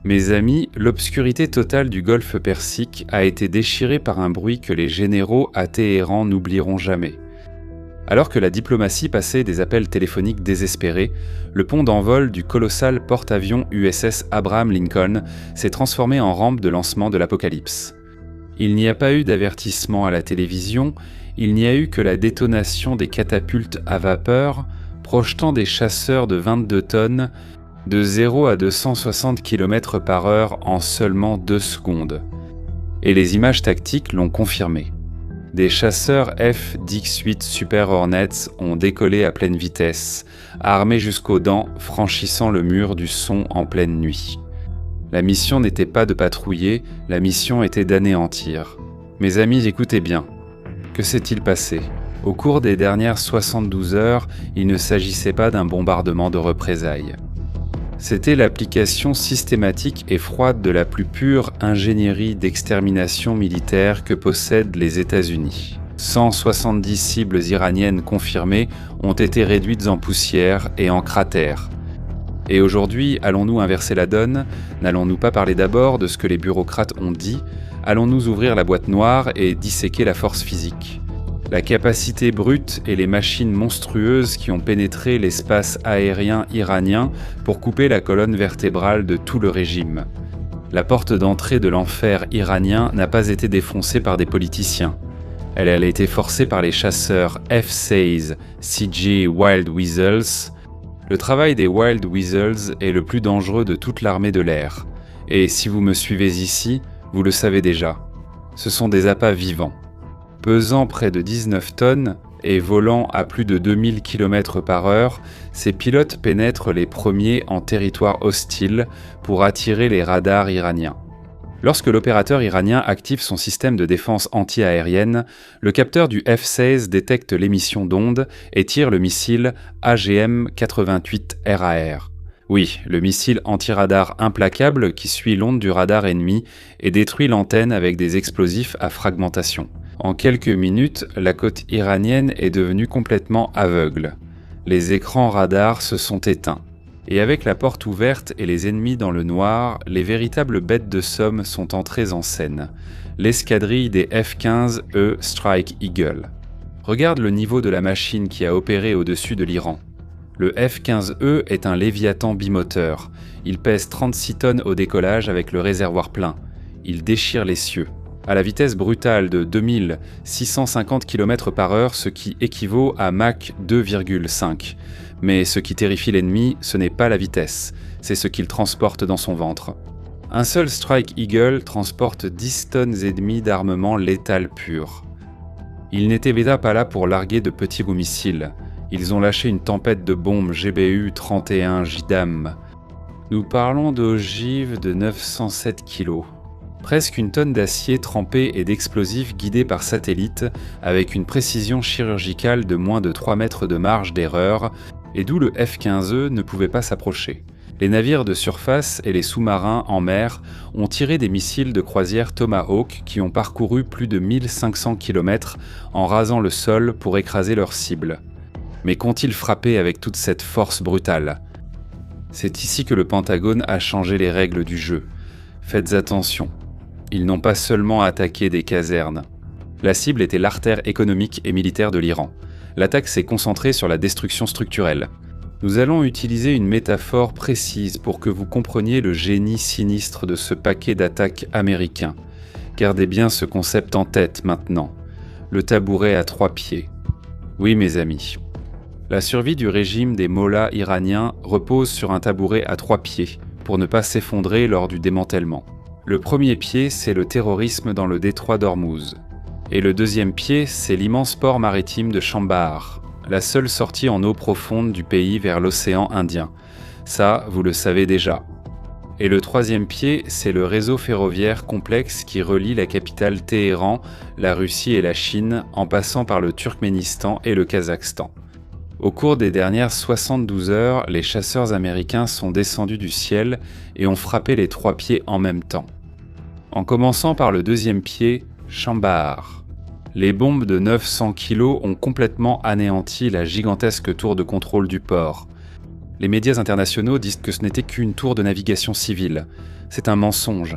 Mes amis, l'obscurité totale du golfe Persique a été déchirée par un bruit que les généraux à Téhéran n'oublieront jamais. Alors que la diplomatie passait des appels téléphoniques désespérés, le pont d'envol du colossal porte-avions USS Abraham Lincoln s'est transformé en rampe de lancement de l'apocalypse. Il n'y a pas eu d'avertissement à la télévision, il n'y a eu que la détonation des catapultes à vapeur, projetant des chasseurs de 22 tonnes de 0 à 260 km/h en seulement 2 secondes. Et les images tactiques l'ont confirmé. Des chasseurs F-18 Super Hornets ont décollé à pleine vitesse, armés jusqu'aux dents, franchissant le mur du son en pleine nuit. La mission n'était pas de patrouiller, la mission était d'anéantir. Mes amis, écoutez bien. Que s'est-il passé ? Au cours des dernières 72 heures, il ne s'agissait pas d'un bombardement de représailles. C'était l'application systématique et froide de la plus pure ingénierie d'extermination militaire que possèdent les États-Unis. 170 cibles iraniennes confirmées ont été réduites en poussière et en cratères. Et aujourd'hui, allons-nous inverser la donne ? N'allons-nous pas parler d'abord de ce que les bureaucrates ont dit ? Allons-nous ouvrir la boîte noire et disséquer la force physique ? La capacité brute et les machines monstrueuses qui ont pénétré l'espace aérien iranien pour couper la colonne vertébrale de tout le régime. La porte d'entrée de l'enfer iranien n'a pas été défoncée par des politiciens. Elle a été forcée par les chasseurs F-16 CG Wild Weasels. Le travail des Wild Weasels est le plus dangereux de toute l'armée de l'air. Et si vous me suivez ici, vous le savez déjà. Ce sont des appâts vivants. Pesant près de 19 tonnes et volant à plus de 2000 km/h, ces pilotes pénètrent les premiers en territoire hostile pour attirer les radars iraniens. Lorsque l'opérateur iranien active son système de défense anti-aérienne, le capteur du F-16 détecte l'émission d'ondes et tire le missile AGM-88 RAR. Oui, le missile anti-radar implacable qui suit l'onde du radar ennemi et détruit l'antenne avec des explosifs à fragmentation. En quelques minutes, la côte iranienne est devenue complètement aveugle. Les écrans radars se sont éteints. Et avec la porte ouverte et les ennemis dans le noir, les véritables bêtes de somme sont entrées en scène. L'escadrille des F-15E Strike Eagle. Regarde le niveau de la machine qui a opéré au-dessus de l'Iran. Le F-15E est un Léviathan bimoteur. Il pèse 36 tonnes au décollage avec le réservoir plein. Il déchire les cieux. À la vitesse brutale de 2650 km/h, ce qui équivaut à Mach 2,5. Mais ce qui terrifie l'ennemi, ce n'est pas la vitesse, c'est ce qu'il transporte dans son ventre. Un seul Strike Eagle transporte 10 tonnes et demie d'armement létal pur. Ils n'étaient pas là pour larguer de petits missiles. Ils ont lâché une tempête de bombes GBU-31 JDAM. Nous parlons d'ogives de 907 kg. Presque une tonne d'acier trempé et d'explosifs guidés par satellite, avec une précision chirurgicale de moins de 3 mètres de marge d'erreur, et d'où le F-15E ne pouvait pas s'approcher. Les navires de surface et les sous-marins en mer ont tiré des missiles de croisière Tomahawk qui ont parcouru plus de 1500 km en rasant le sol pour écraser leurs cibles. Mais qu'ont-ils frappé avec toute cette force brutale ? C'est ici que le Pentagone a changé les règles du jeu. Faites attention. Ils n'ont pas seulement attaqué des casernes. La cible était l'artère économique et militaire de l'Iran. L'attaque s'est concentrée sur la destruction structurelle. Nous allons utiliser une métaphore précise pour que vous compreniez le génie sinistre de ce paquet d'attaques américain. Gardez bien ce concept en tête maintenant. Le tabouret à 3 pieds. Oui, mes amis. La survie du régime des mollahs iraniens repose sur un tabouret à 3 pieds, pour ne pas s'effondrer lors du démantèlement. Le premier pied, c'est le terrorisme dans le détroit d'Ormuz. Et le deuxième pied, c'est l'immense port maritime de Chandbahar, la seule sortie en eau profonde du pays vers l'océan Indien. Ça, vous le savez déjà. Et le troisième pied, c'est le réseau ferroviaire complexe qui relie la capitale Téhéran, la Russie et la Chine, en passant par le Turkménistan et le Kazakhstan. Au cours des dernières 72 heures, les chasseurs américains sont descendus du ciel et ont frappé les 3 pieds en même temps. En commençant par le deuxième pied, Chandbahar. Les bombes de 900 kg ont complètement anéanti la gigantesque tour de contrôle du port. Les médias internationaux disent que ce n'était qu'une tour de navigation civile. C'est un mensonge.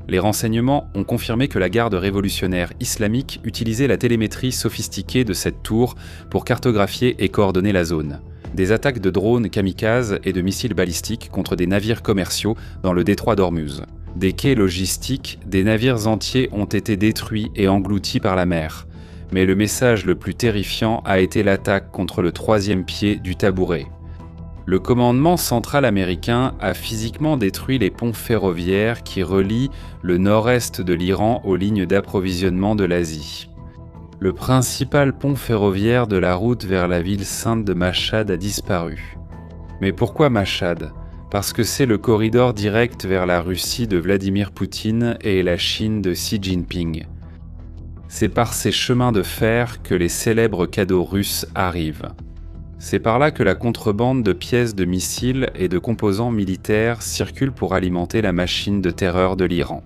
Les renseignements ont confirmé que la garde révolutionnaire islamique utilisait la télémétrie sophistiquée de cette tour pour cartographier et coordonner la zone. Des attaques de drones kamikazes et de missiles balistiques contre des navires commerciaux dans le détroit d'Ormuz. Des quais logistiques, des navires entiers ont été détruits et engloutis par la mer. Mais le message le plus terrifiant a été l'attaque contre le troisième pied du tabouret. Le commandement central américain a physiquement détruit les ponts ferroviaires qui relient le nord-est de l'Iran aux lignes d'approvisionnement de l'Asie. Le principal pont ferroviaire de la route vers la ville sainte de Mashhad a disparu. Mais pourquoi Mashhad ? Parce que c'est le corridor direct vers la Russie de Vladimir Poutine et la Chine de Xi Jinping. C'est par ces chemins de fer que les célèbres cadeaux russes arrivent. C'est par là que la contrebande de pièces de missiles et de composants militaires circule pour alimenter la machine de terreur de l'Iran.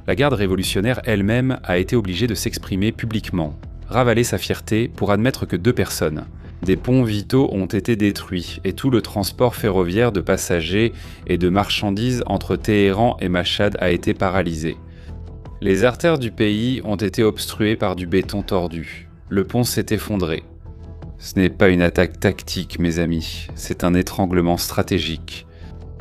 La garde révolutionnaire elle-même a été obligée de s'exprimer publiquement, ravaler sa fierté pour admettre que 2 personnes. Des ponts vitaux ont été détruits et tout le transport ferroviaire de passagers et de marchandises entre Téhéran et Mashhad a été paralysé. Les artères du pays ont été obstruées par du béton tordu. Le pont s'est effondré. Ce n'est pas une attaque tactique, mes amis, c'est un étranglement stratégique.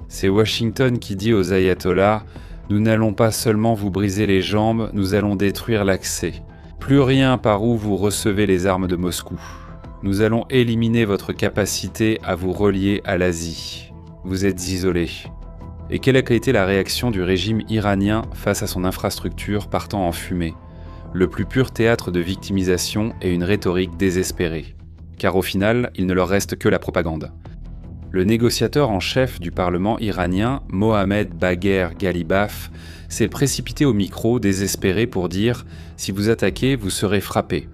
C'est Washington qui dit aux ayatollahs « Nous n'allons pas seulement vous briser les jambes, nous allons détruire l'accès. Plus rien par où vous recevez les armes de Moscou. Nous allons éliminer votre capacité à vous relier à l'Asie. Vous êtes isolés. » Et quelle a été la réaction du régime iranien face à son infrastructure partant en fumée ? Le plus pur théâtre de victimisation et une rhétorique désespérée. Car au final, il ne leur reste que la propagande. Le négociateur en chef du Parlement iranien, Mohamed Bagher Ghalibaf, s'est précipité au micro désespéré pour dire « Si vous attaquez, vous serez frappés ».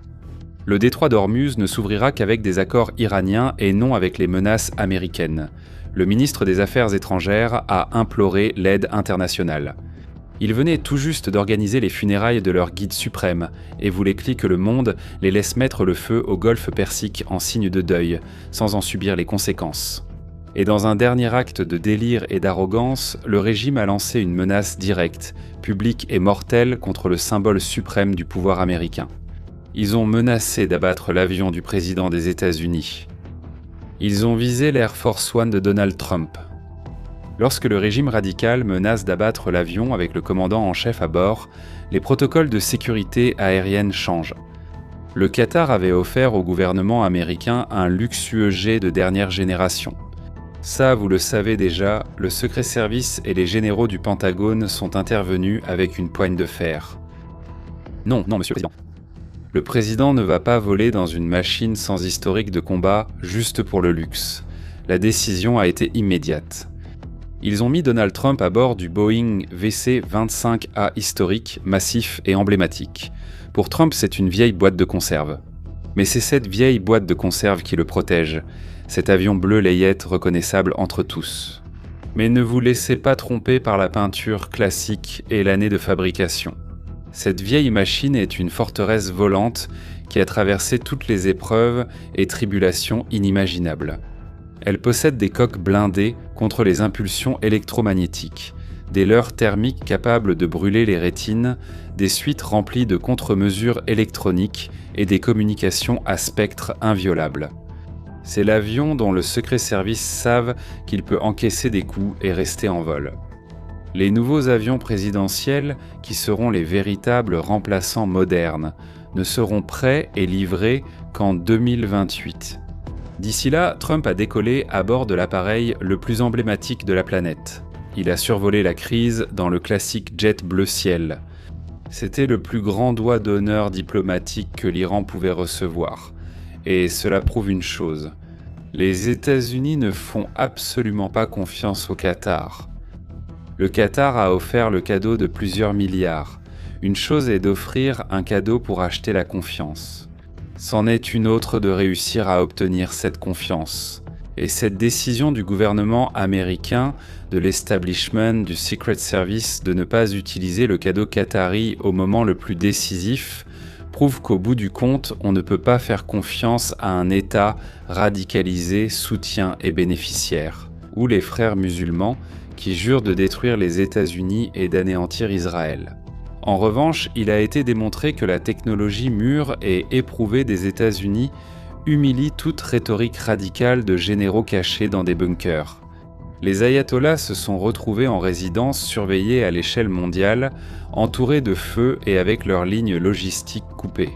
Le détroit d'Ormuz ne s'ouvrira qu'avec des accords iraniens et non avec les menaces américaines. Le ministre des Affaires étrangères a imploré l'aide internationale. Ils venaient tout juste d'organiser les funérailles de leur guide suprême et voulaient que le monde les laisse mettre le feu au golfe Persique en signe de deuil, sans en subir les conséquences. Et dans un dernier acte de délire et d'arrogance, le régime a lancé une menace directe, publique et mortelle contre le symbole suprême du pouvoir américain. Ils ont menacé d'abattre l'avion du président des États-Unis. Ils ont visé l'Air Force One de Donald Trump. Lorsque le régime radical menace d'abattre l'avion avec le commandant en chef à bord, les protocoles de sécurité aérienne changent. Le Qatar avait offert au gouvernement américain un luxueux jet de dernière génération. Ça, vous le savez déjà, le Secret Service et les généraux du Pentagone sont intervenus avec une poigne de fer. Non, monsieur le président. Le président ne va pas voler dans une machine sans historique de combat juste pour le luxe. La décision a été immédiate. Ils ont mis Donald Trump à bord du Boeing VC-25A historique, massif et emblématique. Pour Trump, c'est une vieille boîte de conserve. Mais c'est cette vieille boîte de conserve qui le protège, cet avion bleu layette reconnaissable entre tous. Mais ne vous laissez pas tromper par la peinture classique et l'année de fabrication. Cette vieille machine est une forteresse volante qui a traversé toutes les épreuves et tribulations inimaginables. Elle possède des coques blindées contre les impulsions électromagnétiques, des leurres thermiques capables de brûler les rétines, des suites remplies de contre-mesures électroniques et des communications à spectre inviolables. C'est l'avion dont le Secret Service savent qu'il peut encaisser des coups et rester en vol. Les nouveaux avions présidentiels, qui seront les véritables remplaçants modernes, ne seront prêts et livrés qu'en 2028. D'ici là, Trump a décollé à bord de l'appareil le plus emblématique de la planète. Il a survolé la crise dans le classique jet bleu ciel. C'était le plus grand doigt d'honneur diplomatique que l'Iran pouvait recevoir. Et cela prouve une chose. Les États-Unis ne font absolument pas confiance au Qatar. Le Qatar a offert le cadeau de plusieurs milliards. Une chose est d'offrir un cadeau pour acheter la confiance. C'en est une autre de réussir à obtenir cette confiance. Et cette décision du gouvernement américain, de l'establishment du Secret Service de ne pas utiliser le cadeau qatari au moment le plus décisif prouve qu'au bout du compte, on ne peut pas faire confiance à un État radicalisé, soutien et bénéficiaire, ou les frères musulmans qui jurent de détruire les États-Unis et d'anéantir Israël. En revanche, il a été démontré que la technologie mûre et éprouvée des États-Unis humilie toute rhétorique radicale de généraux cachés dans des bunkers. Les ayatollahs se sont retrouvés en résidence surveillée à l'échelle mondiale, entourés de feux et avec leurs lignes logistiques coupées.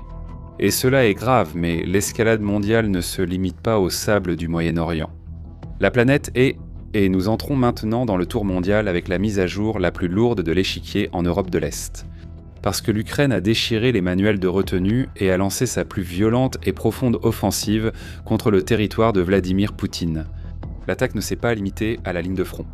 Et cela est grave, mais l'escalade mondiale ne se limite pas aux sables du Moyen-Orient. La planète est, et nous entrons maintenant dans le tour mondial avec la mise à jour la plus lourde de l'échiquier en Europe de l'Est. Parce que l'Ukraine a déchiré les manuels de retenue et a lancé sa plus violente et profonde offensive contre le territoire de Vladimir Poutine. L'attaque ne s'est pas limitée à la ligne de front.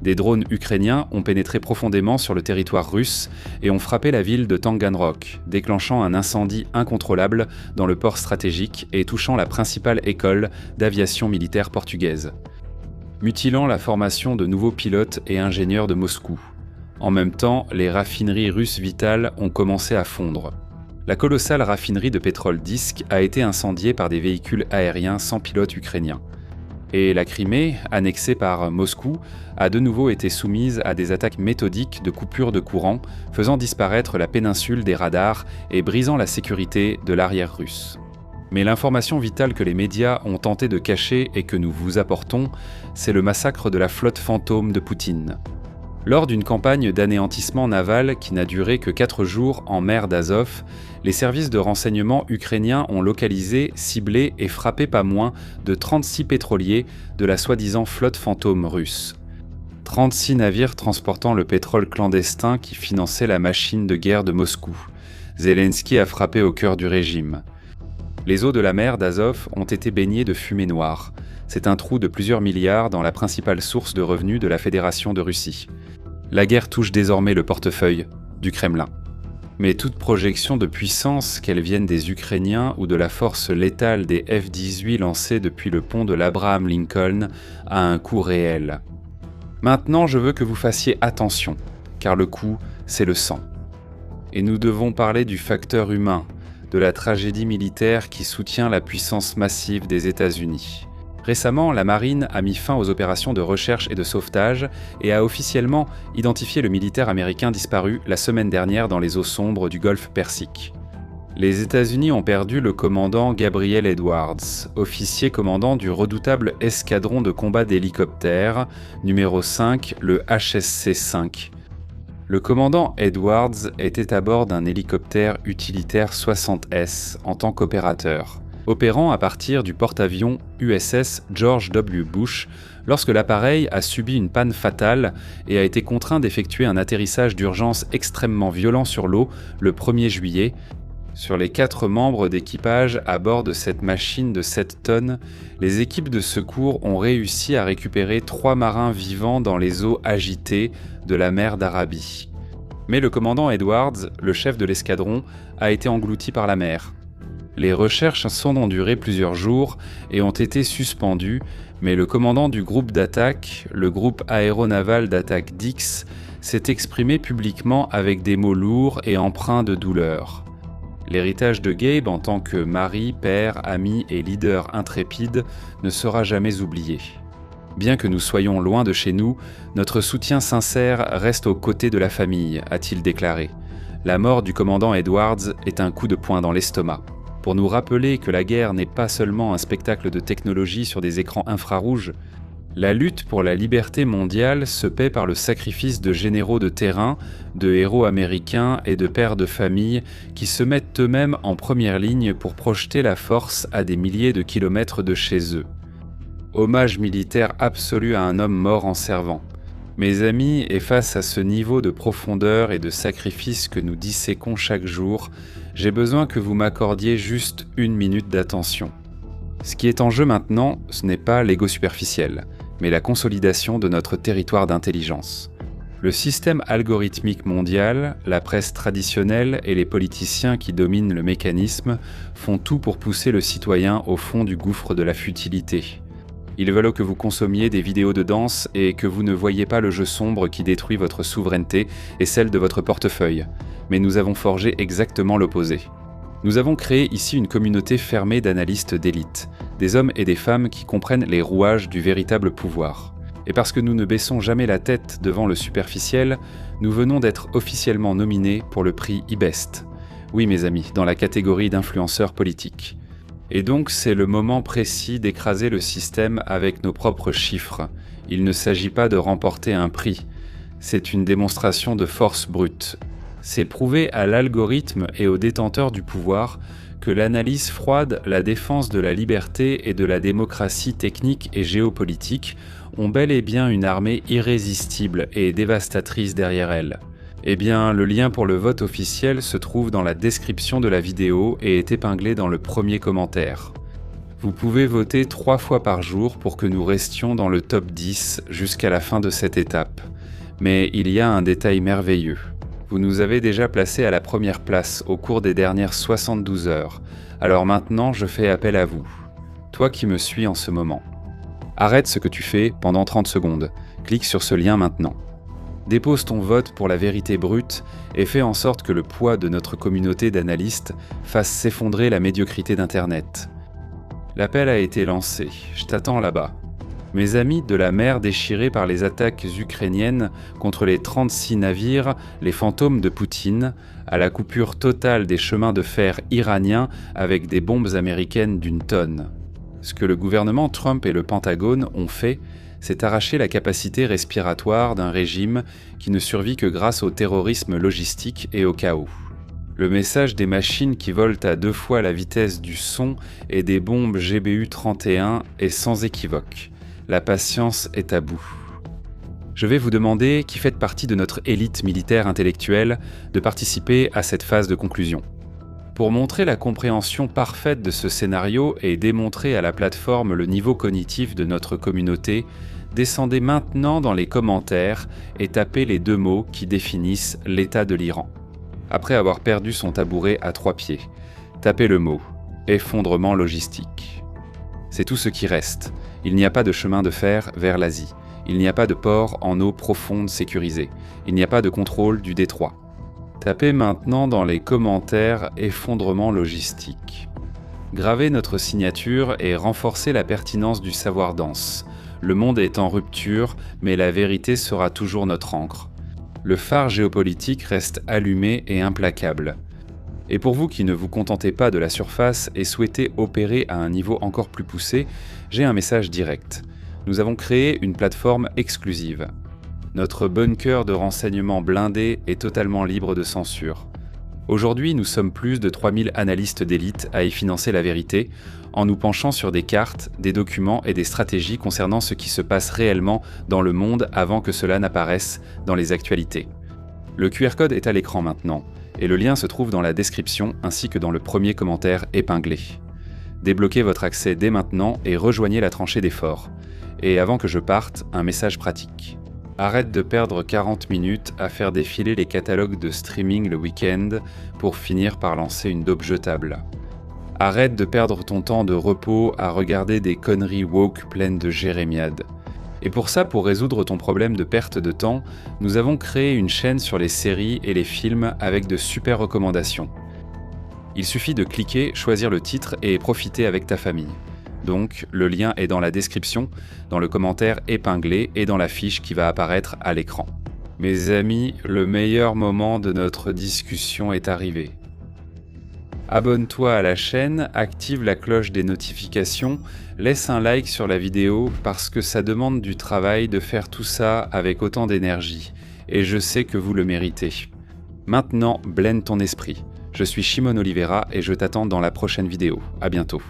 Des drones ukrainiens ont pénétré profondément sur le territoire russe et ont frappé la ville de Taganrog, déclenchant un incendie incontrôlable dans le port stratégique et touchant la principale école d'aviation militaire portugaise, mutilant la formation de nouveaux pilotes et ingénieurs de Moscou. En même temps, les raffineries russes vitales ont commencé à fondre. La colossale raffinerie de pétrole Disque a été incendiée par des véhicules aériens sans pilote ukrainiens. Et la Crimée, annexée par Moscou, a de nouveau été soumise à des attaques méthodiques de coupures de courant, faisant disparaître la péninsule des radars et brisant la sécurité de l'arrière russe. Mais l'information vitale que les médias ont tenté de cacher et que nous vous apportons, c'est le massacre de la flotte fantôme de Poutine. Lors d'une campagne d'anéantissement naval qui n'a duré que 4 jours en mer d'Azov, les services de renseignement ukrainiens ont localisé, ciblé et frappé pas moins de 36 pétroliers de la soi-disant flotte fantôme russe. 36 navires transportant le pétrole clandestin qui finançait la machine de guerre de Moscou. Zelensky a frappé au cœur du régime. Les eaux de la mer d'Azov ont été baignées de fumée noire. C'est un trou de plusieurs milliards dans la principale source de revenus de la Fédération de Russie. La guerre touche désormais le portefeuille du Kremlin. Mais toute projection de puissance, qu'elle vienne des Ukrainiens ou de la force létale des F-18 lancés depuis le pont de l'Abraham Lincoln, a un coût réel. Maintenant, je veux que vous fassiez attention, car le coût, c'est le sang. Et nous devons parler du facteur humain, de la tragédie militaire qui soutient la puissance massive des États-Unis. Récemment, la marine a mis fin aux opérations de recherche et de sauvetage et a officiellement identifié le militaire américain disparu la semaine dernière dans les eaux sombres du golfe Persique. Les États-Unis ont perdu le commandant Gabriel Edwards, officier commandant du redoutable escadron de combat d'hélicoptères, numéro 5, le HSC-5. Le commandant Edwards était à bord d'un hélicoptère utilitaire 60S en tant qu'opérateur, opérant à partir du porte-avions USS George W. Bush lorsque l'appareil a subi une panne fatale et a été contraint d'effectuer un atterrissage d'urgence extrêmement violent sur l'eau le 1er juillet. Sur les 4 membres d'équipage à bord de cette machine de 7 tonnes, les équipes de secours ont réussi à récupérer 3 marins vivants dans les eaux agitées de la mer d'Arabie. Mais le commandant Edwards, le chef de l'escadron, a été englouti par la mer. Les recherches ont duré plusieurs jours et ont été suspendues, mais le commandant du groupe d'attaque, le groupe aéronaval d'attaque Dix, s'est exprimé publiquement avec des mots lourds et empreints de douleur. L'héritage de Gabe en tant que mari, père, ami et leader intrépide ne sera jamais oublié. Bien que nous soyons loin de chez nous, notre soutien sincère reste aux côtés de la famille, a-t-il déclaré. La mort du commandant Edwards est un coup de poing dans l'estomac. Pour nous rappeler que la guerre n'est pas seulement un spectacle de technologie sur des écrans infrarouges, la lutte pour la liberté mondiale se paie par le sacrifice de généraux de terrain, de héros américains et de pères de famille qui se mettent eux-mêmes en première ligne pour projeter la force à des milliers de kilomètres de chez eux. Hommage militaire absolu à un homme mort en servant. Mes amis, et face à ce niveau de profondeur et de sacrifice que nous disséquons chaque jour, j'ai besoin que vous m'accordiez juste 1 minute d'attention. Ce qui est en jeu maintenant, ce n'est pas l'ego superficiel, mais la consolidation de notre territoire d'intelligence. Le système algorithmique mondial, la presse traditionnelle et les politiciens qui dominent le mécanisme font tout pour pousser le citoyen au fond du gouffre de la futilité. Ils veulent que vous consommiez des vidéos de danse et que vous ne voyiez pas le jeu sombre qui détruit votre souveraineté et celle de votre portefeuille. Mais nous avons forgé exactement l'opposé. Nous avons créé ici une communauté fermée d'analystes d'élite, des hommes et des femmes qui comprennent les rouages du véritable pouvoir. Et parce que nous ne baissons jamais la tête devant le superficiel, nous venons d'être officiellement nominés pour le prix IBEST. Oui mes amis, dans la catégorie d'influenceurs politiques. Et donc c'est le moment précis d'écraser le système avec nos propres chiffres. Il ne s'agit pas de remporter un prix, c'est une démonstration de force brute. C'est prouver à l'algorithme et aux détenteurs du pouvoir que l'analyse froide, la défense de la liberté et de la démocratie technique et géopolitique ont bel et bien une armée irrésistible et dévastatrice derrière elle. Eh bien, le lien pour le vote officiel se trouve dans la description de la vidéo et est épinglé dans le premier commentaire. Vous pouvez voter 3 fois par jour pour que nous restions dans le top 10 jusqu'à la fin de cette étape. Mais il y a un détail merveilleux. Vous nous avez déjà placés à la première place au cours des dernières 72 heures. Alors maintenant, je fais appel à vous. Toi qui me suis en ce moment. Arrête ce que tu fais pendant 30 secondes. Clique sur ce lien maintenant. Dépose ton vote pour la vérité brute et fais en sorte que le poids de notre communauté d'analystes fasse s'effondrer la médiocrité d'Internet. L'appel a été lancé. Je t'attends là-bas. Mes amis de la mer déchirée par les attaques ukrainiennes contre les 36 navires, les fantômes de Poutine, à la coupure totale des chemins de fer iraniens avec des bombes américaines d'une tonne. Ce que le gouvernement Trump et le Pentagone ont fait, c'est arracher la capacité respiratoire d'un régime qui ne survit que grâce au terrorisme logistique et au chaos. Le message des machines qui volent à 2 fois la vitesse du son et des bombes GBU-31 est sans équivoque. La patience est à bout. Je vais vous demander, qui faites partie de notre élite militaire intellectuelle, de participer à cette phase de conclusion. Pour montrer la compréhension parfaite de ce scénario et démontrer à la plateforme le niveau cognitif de notre communauté, descendez maintenant dans les commentaires et tapez les 2 mots qui définissent l'état de l'Iran. Après avoir perdu son tabouret à 3 pieds, tapez le mot « effondrement logistique ». C'est tout ce qui reste. Il n'y a pas de chemin de fer vers l'Asie. Il n'y a pas de port en eau profonde sécurisé. Il n'y a pas de contrôle du détroit. Tapez maintenant dans les commentaires « effondrement logistique ». Gravez notre signature et renforcez la pertinence du savoir dense. Le monde est en rupture, mais la vérité sera toujours notre encre. Le phare géopolitique reste allumé et implacable. Et pour vous qui ne vous contentez pas de la surface et souhaitez opérer à un niveau encore plus poussé, j'ai un message direct. Nous avons créé une plateforme exclusive. Notre bunker de renseignements blindé est totalement libre de censure. Aujourd'hui, nous sommes plus de 3000 analystes d'élite à y financer la vérité, en nous penchant sur des cartes, des documents et des stratégies concernant ce qui se passe réellement dans le monde avant que cela n'apparaisse dans les actualités. Le QR code est à l'écran maintenant, et le lien se trouve dans la description ainsi que dans le premier commentaire épinglé. Débloquez votre accès dès maintenant et rejoignez la tranchée des forts. Et avant que je parte, un message pratique. Arrête de perdre 40 minutes à faire défiler les catalogues de streaming le week-end pour finir par lancer une dope jetable. Arrête de perdre ton temps de repos à regarder des conneries woke pleines de jérémiades. Et pour ça, pour résoudre ton problème de perte de temps, nous avons créé une chaîne sur les séries et les films avec de super recommandations. Il suffit de cliquer, choisir le titre et profiter avec ta famille. Donc, le lien est dans la description, dans le commentaire épinglé et dans la fiche qui va apparaître à l'écran. Mes amis, le meilleur moment de notre discussion est arrivé. Abonne-toi à la chaîne, active la cloche des notifications, laisse un like sur la vidéo parce que ça demande du travail de faire tout ça avec autant d'énergie. Et je sais que vous le méritez. Maintenant, blende ton esprit. Je suis Shimon Oliveira et je t'attends dans la prochaine vidéo. À bientôt.